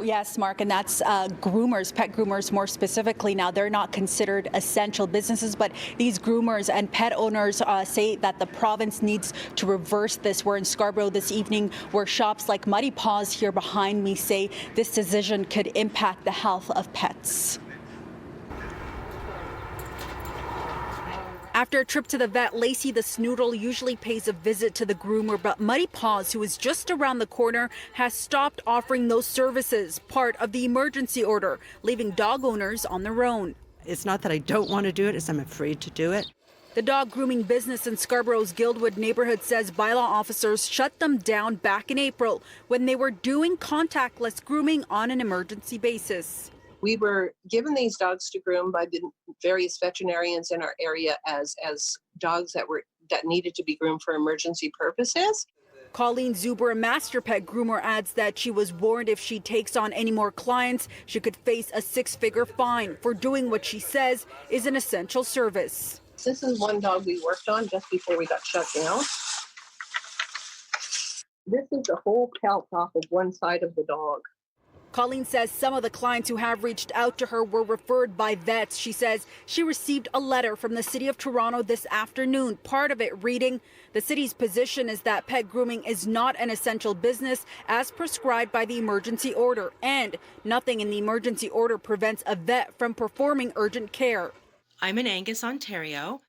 Yes, Mark, and that's groomers, pet groomers more specifically. Now, they're not considered essential businesses, but these groomers and pet owners say that the province needs to reverse this. We're in Scarborough this evening where shops like Muddy Paws here behind me say this decision could impact the health of pets. After a trip to the vet, Lacey the Snoodle usually pays a visit to the groomer, but Muddy Paws, who is just around the corner, has stopped offering those services, part of the emergency order, leaving dog owners on their own. It's not that I don't want to do it, it's I'm afraid to do it. The dog grooming business in Scarborough's Guildwood neighborhood says bylaw officers shut them down back in April when they were doing contactless grooming on an emergency basis. We were given these dogs to groom by the various veterinarians in our area as dogs that needed to be groomed for emergency purposes. Colleen Zuber, a master pet groomer, adds that she was warned if she takes on any more clients, she could face a 6-figure fine for doing what she says is an essential service. This is one dog we worked on just before we got shut down. This is the whole pelt off of one side of the dog. Colleen says some of the clients who have reached out to her were referred by vets. She says she received a letter from the City of Toronto this afternoon, part of it reading, the city's position is that pet grooming is not an essential business as prescribed by the emergency order, and nothing in the emergency order prevents a vet from performing urgent care. I'm in Angus, Ontario.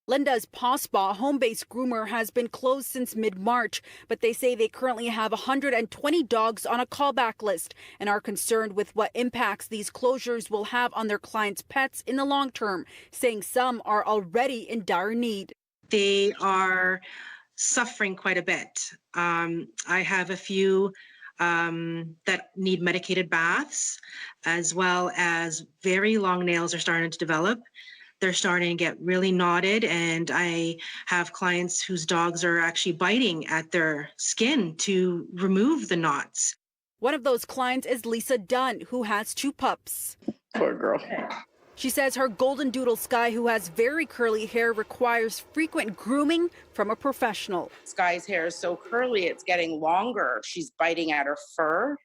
Linda's Paw Spa home-based groomer has been closed since mid-March, but they say they currently have 120 dogs on a callback list and are concerned with what impacts these closures will have on their clients' pets in the long term, saying some are already in dire need. They are suffering quite a bit. I have a few that need medicated baths, as well as very long nails are starting to develop. They're starting to get really knotted, and I have clients whose dogs are actually biting at their skin to remove the knots. One of those clients is Lisa Dunn, who has 2 pups. Poor girl. She says her golden doodle Sky, who has very curly hair, requires frequent grooming from a professional. Sky's hair is so curly, it's getting longer. She's biting at her fur,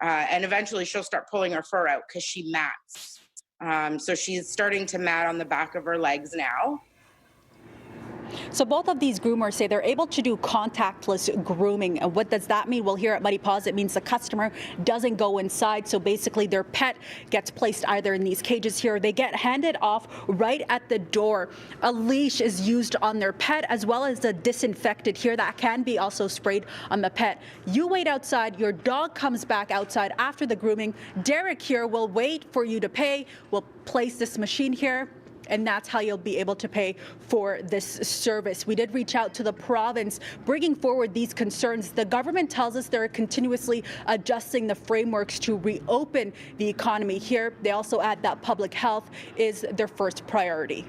and eventually she'll start pulling her fur out because she mats. So she's starting to mat on the back of her legs now. So both of these groomers say they're able to do contactless grooming. And what does that mean? Well, here at Muddy Paws, it means the customer doesn't go inside. So basically their pet gets placed either in these cages here, or they get handed off right at the door. A leash is used on their pet, as well as a disinfectant here that can be also sprayed on the pet. You wait outside, your dog comes back outside after the grooming. Derek here will wait for you to pay. We'll place this machine here, and that's how you'll be able to pay for this service. We did reach out to the province, bringing forward these concerns. The government tells us they're continuously adjusting the frameworks to reopen the economy here. They also add that public health is their first priority.